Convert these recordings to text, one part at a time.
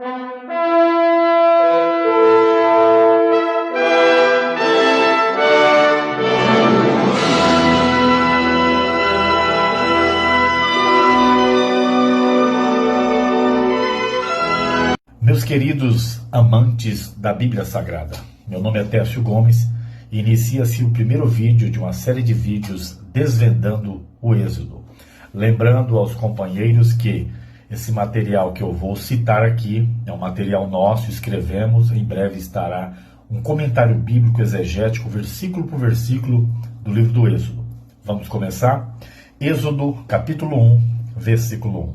Meus queridos amantes da Bíblia Sagrada, meu nome é Tércio Gomes e inicia-se o primeiro vídeo de uma série de vídeos desvendando o Êxodo. Lembrando aos companheiros que esse material que eu vou citar aqui é um material nosso, escrevemos, em breve estará um comentário bíblico exegético, versículo por versículo, do livro do Êxodo. Vamos começar? Êxodo, capítulo 1, versículo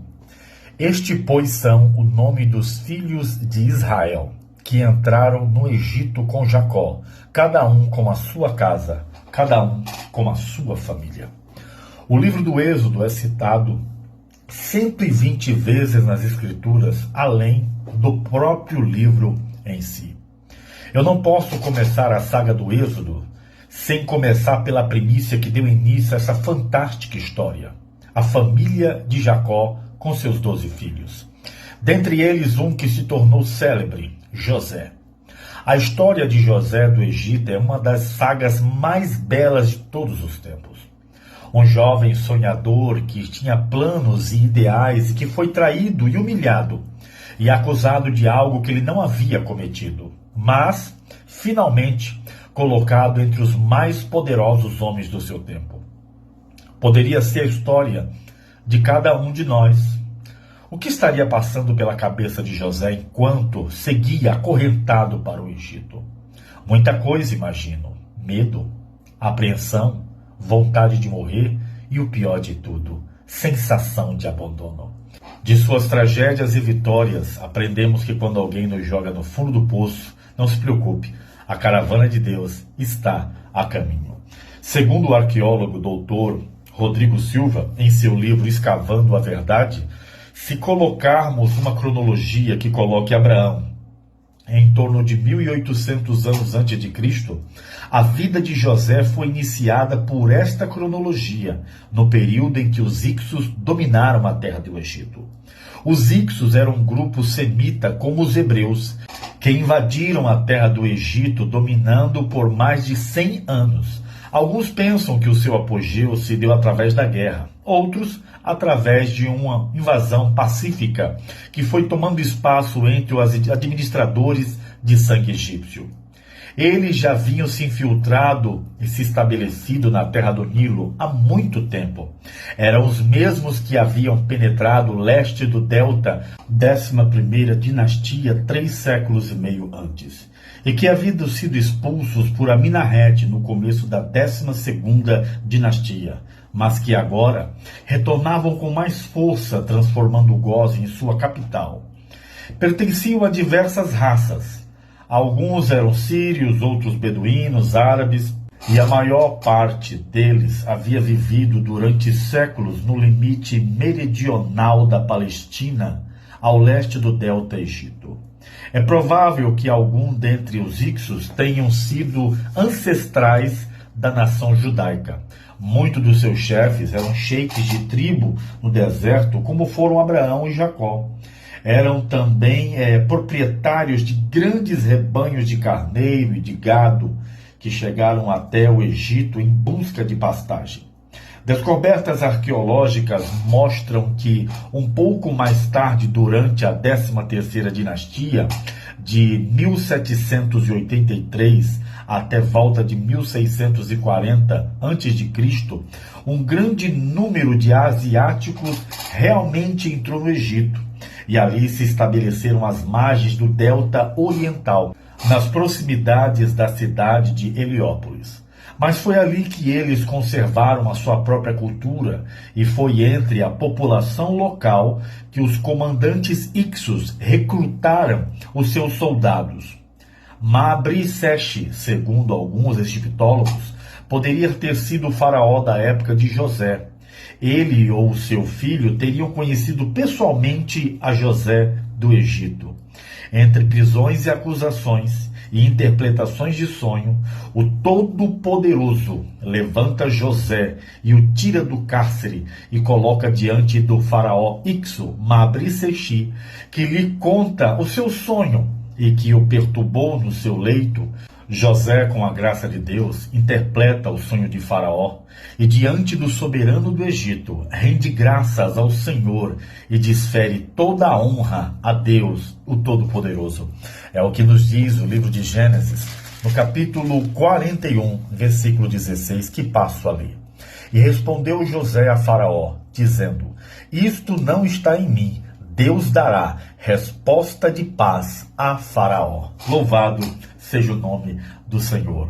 1. Este, pois, são o nome dos filhos de Israel, que entraram no Egito com Jacó, cada um com a sua casa, cada um com a sua família. O livro do Êxodo é citado 120 vezes nas Escrituras, além do próprio livro em si. Eu não posso começar a saga do Êxodo sem começar pela primícia que deu início a essa fantástica história. A família de Jacó com seus 12 filhos. Dentre eles, um que se tornou célebre, José. A história de José do Egito é uma das sagas mais belas de todos os tempos. Um jovem sonhador que tinha planos e ideais e que foi traído e humilhado e acusado de algo que ele não havia cometido, mas, finalmente, colocado entre os mais poderosos homens do seu tempo. Poderia ser a história de cada um de nós. O que estaria passando pela cabeça de José enquanto seguia acorrentado para o Egito? Muita coisa, imagino. Medo, apreensão, vontade de morrer e o pior de tudo, sensação de abandono. De suas tragédias e vitórias, aprendemos que quando alguém nos joga no fundo do poço, não se preocupe, a caravana de Deus está a caminho. Segundo o arqueólogo doutor Rodrigo Silva, em seu livro Escavando a Verdade, se colocarmos uma cronologia que coloque Abraão em torno de 1800 anos antes de Cristo, a vida de José foi iniciada por esta cronologia, no período em que os Hicsos dominaram a terra do Egito. Os Hicsos eram um grupo semita como os hebreus, que invadiram a terra do Egito, dominando por mais de 100 anos. Alguns pensam que o seu apogeu se deu através da guerra, outros através de uma invasão pacífica que foi tomando espaço entre os administradores de sangue egípcio. Eles já haviam se infiltrado e se estabelecido na terra do Nilo há muito tempo. Eram os mesmos que haviam penetrado o leste do delta, 11ª dinastia, 3 séculos e meio antes, e que haviam sido expulsos por Amenarrete no começo da 12ª dinastia, mas que agora retornavam com mais força, transformando Gósen em sua capital. Pertenciam a diversas raças. Alguns eram sírios, outros beduínos, árabes, e a maior parte deles havia vivido durante séculos no limite meridional da Palestina, ao leste do delta Egito. É provável que algum dentre os Hicsos tenham sido ancestrais da nação judaica. Muitos dos seus chefes eram sheiks de tribo no deserto, como foram Abraão e Jacó. Eram também proprietários de grandes rebanhos de carneiro e de gado que chegaram até o Egito em busca de pastagem. Descobertas arqueológicas mostram que um pouco mais tarde, durante a 13ª dinastia, de 1783 até volta de 1640 a.C., um grande número de asiáticos realmente entrou no Egito, e ali se estabeleceram às margens do delta oriental, nas proximidades da cidade de Heliópolis. Mas foi ali que eles conservaram a sua própria cultura, e foi entre a população local que os comandantes Hicsos recrutaram os seus soldados. Mabri-Seche, segundo alguns egiptólogos, poderia ter sido o faraó da época de José. Ele ou seu filho teriam conhecido pessoalmente a José do Egito. Entre prisões e acusações, e interpretações de sonho, o Todo-Poderoso levanta José e o tira do cárcere e coloca diante do faraó Ixo, Mabri-Seshi, que lhe conta o seu sonho e que o perturbou no seu leito. José, com a graça de Deus, interpreta o sonho de Faraó e, diante do soberano do Egito, rende graças ao Senhor e desfere toda a honra a Deus, o Todo-Poderoso. É o que nos diz o livro de Gênesis, no capítulo 41, versículo 16, que passo a ler. E respondeu José a Faraó, dizendo: isto não está em mim. Deus dará resposta de paz a Faraó. Louvado seja o nome do Senhor.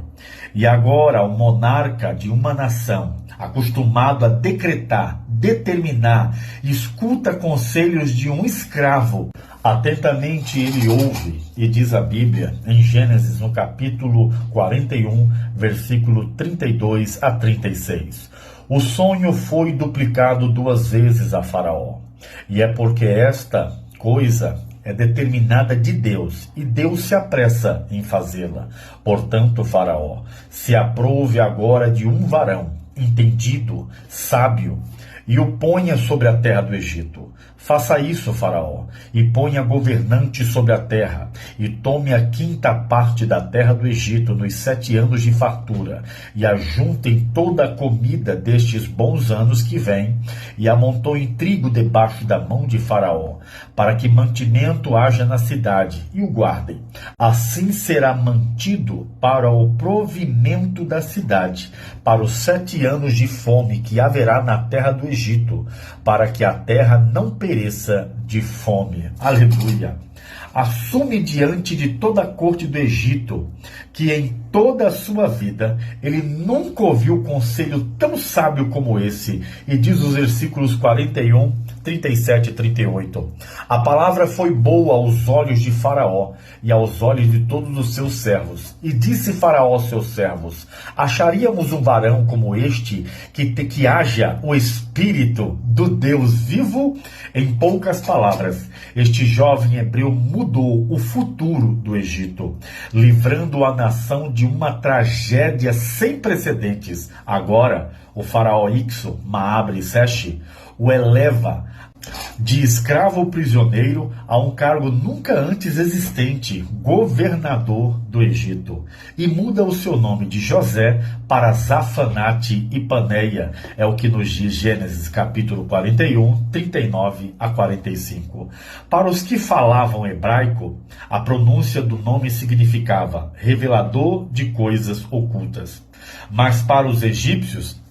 E agora o monarca de uma nação, acostumado a decretar, determinar, escuta conselhos de um escravo. Atentamente ele ouve, e diz a Bíblia, em Gênesis, no capítulo 41, versículo 32 a 36. O sonho foi duplicado 2 vezes a Faraó. E é porque esta coisa é determinada de Deus, e Deus se apressa em fazê-la. Portanto, Faraó, se aprove agora de um varão, entendido, sábio, e o ponha sobre a terra do Egito. Faça isso, Faraó, e ponha governante sobre a terra, e tome a 5ª parte da terra do Egito nos 7 anos de fartura, e ajuntem toda a comida destes bons anos que vêm, e amontoem trigo debaixo da mão de Faraó, para que mantimento haja na cidade, e o guardem. Assim será mantido para o provimento da cidade, para os 7 anos de fome que haverá na terra do Egito, para que a terra não pereça de fome. Aleluia! Assume diante de toda a corte do Egito que em toda a sua vida ele nunca ouviu conselho tão sábio como esse. E diz os versículos 41, 37 e 38. A palavra foi boa aos olhos de Faraó e aos olhos de todos os seus servos. E disse Faraó aos seus servos: acharíamos um varão como este que haja o espírito do Deus vivo? Em poucas palavras, este jovem hebreu mudou o futuro do Egito, livrando a nação de uma tragédia sem precedentes. Agora, o faraó Ixo, Mabri-Seshi, o eleva de escravo prisioneiro a um cargo nunca antes existente, governador do Egito, e muda o seu nome de José para Zafanate e Paneia. É o que nos diz Gênesis capítulo 41, 39 a 45. Para os que falavam hebraico, a pronúncia do nome significava revelador de coisas ocultas. Mas para os egípcios,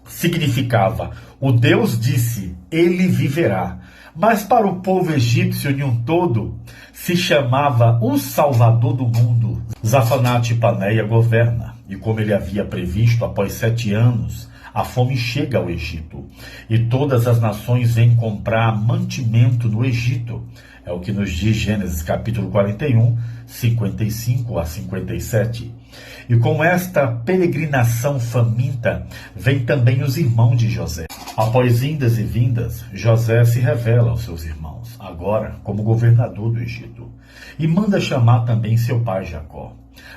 significava: o Deus disse, ele viverá. Mas para o povo egípcio em um todo, se chamava o Salvador do mundo. Zafanate Paneia governa, e como ele havia previsto, após 7 anos, a fome chega ao Egito, e todas as nações vêm comprar mantimento no Egito. É o que nos diz Gênesis capítulo 41, 55 a 57. E com esta peregrinação faminta, vem também os irmãos de José. Após indas e vindas, José se revela aos seus irmãos, agora como governador do Egito, e manda chamar também seu pai Jacó.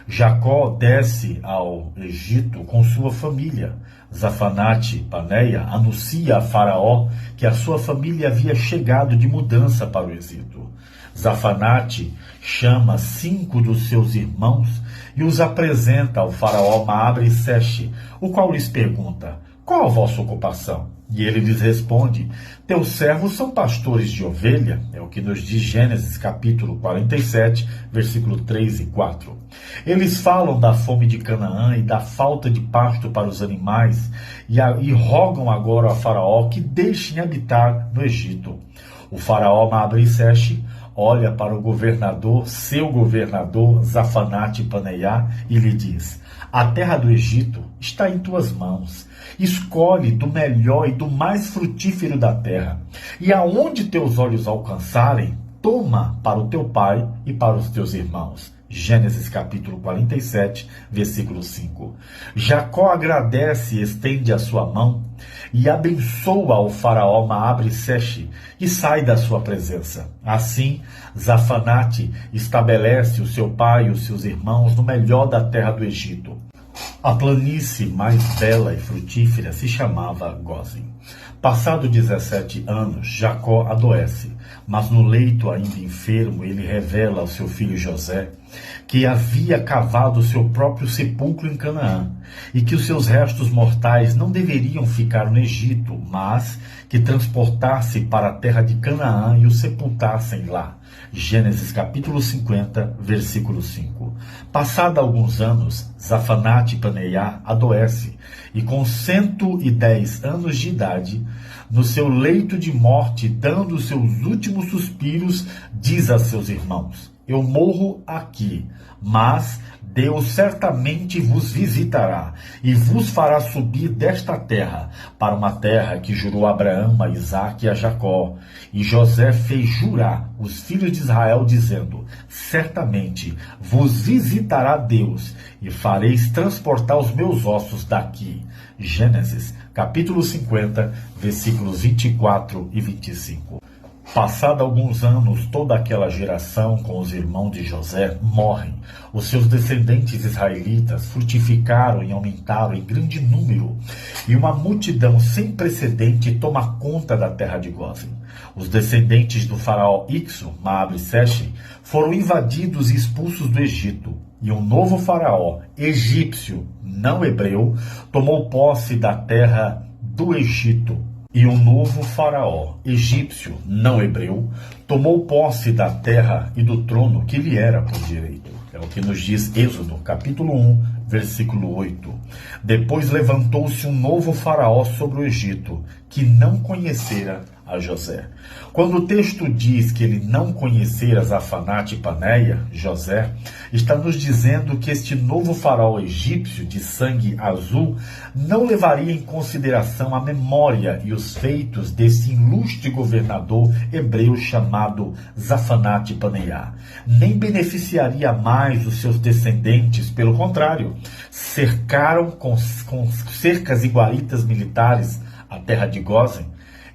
Jacó desce ao Egito com sua família. Zafanate Paneia anuncia a Faraó que a sua família havia chegado de mudança para o Egito. Zafanate chama 5 dos seus irmãos e os apresenta ao faraó Mabri-Seshi, o qual lhes pergunta: qual a vossa ocupação? E ele lhes responde: teus servos são pastores de ovelha. É o que nos diz Gênesis capítulo 47, versículo 3 e 4. Eles falam da fome de Canaã e da falta de pasto para os animais e rogam agora a Faraó que deixem habitar no Egito. O faraó Mabri-Seshi olha para o governador, seu governador, Zafanate Paneia, e lhe diz: a terra do Egito está em tuas mãos. Escolhe do melhor e do mais frutífero da terra, e aonde teus olhos alcançarem, toma para o teu pai e para os teus irmãos. Gênesis capítulo 47, versículo 5. Jacó agradece e estende a sua mão e abençoa o faraó Maabre-Seche e sai da sua presença. Assim, Zafanate estabelece o seu pai e os seus irmãos no melhor da terra do Egito. A planície mais bela e frutífera se chamava Gósen. Passado 17 anos, Jacó adoece, mas no leito ainda enfermo ele revela ao seu filho José que havia cavado seu próprio sepulcro em Canaã e que os seus restos mortais não deveriam ficar no Egito, mas que transportasse para a terra de Canaã e o sepultassem lá. Gênesis capítulo 50, versículo 5. Passado alguns anos, Zafanate-Paneá adoece e com 110 anos de idade, no seu leito de morte, dando os seus últimos suspiros, diz a seus irmãos: eu morro aqui, mas Deus certamente vos visitará e vos fará subir desta terra para uma terra que jurou a Abraão, a Isaque e a Jacó. E José fez jurar os filhos de Israel, dizendo: certamente vos visitará Deus e fareis transportar os meus ossos daqui. Gênesis capítulo 50, versículos 24 e 25. Passado alguns anos, toda aquela geração com os irmãos de José morrem. Os seus descendentes israelitas frutificaram e aumentaram em grande número, e uma multidão sem precedente toma conta da terra de Gósen. Os descendentes do faraó Ixo, Maabre-Seche, foram invadidos e expulsos do Egito, e um novo faraó, egípcio, não hebreu, tomou posse da terra do Egito. E um novo faraó, egípcio, não hebreu, tomou posse da terra e do trono que lhe era por direito. É o que nos diz Êxodo, capítulo 1, versículo 8. Depois levantou-se um novo faraó sobre o Egito, que não conhecera a José. Quando o texto diz que ele não conhecera Zafanate-Paneia, José, está nos dizendo que este novo faraó egípcio de sangue azul não levaria em consideração a memória e os feitos desse ilustre governador hebreu chamado Zafanate-Paneia, nem beneficiaria mais os seus descendentes. Pelo contrário, cercaram com cercas e guaritas militares a terra de Gósen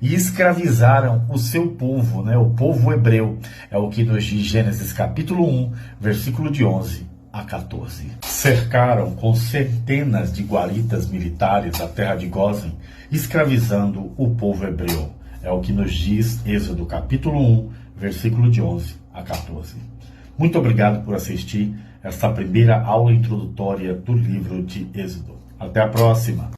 e escravizaram o seu povo, o povo hebreu. É o que nos diz Gênesis capítulo 1, versículo de 11 a 14. Cercaram com centenas de guaritas militares a terra de Gósen, escravizando o povo hebreu. É o que nos diz Êxodo capítulo 1, versículo de 11 a 14. Muito obrigado por assistir esta primeira aula introdutória do livro de Êxodo. Até a próxima!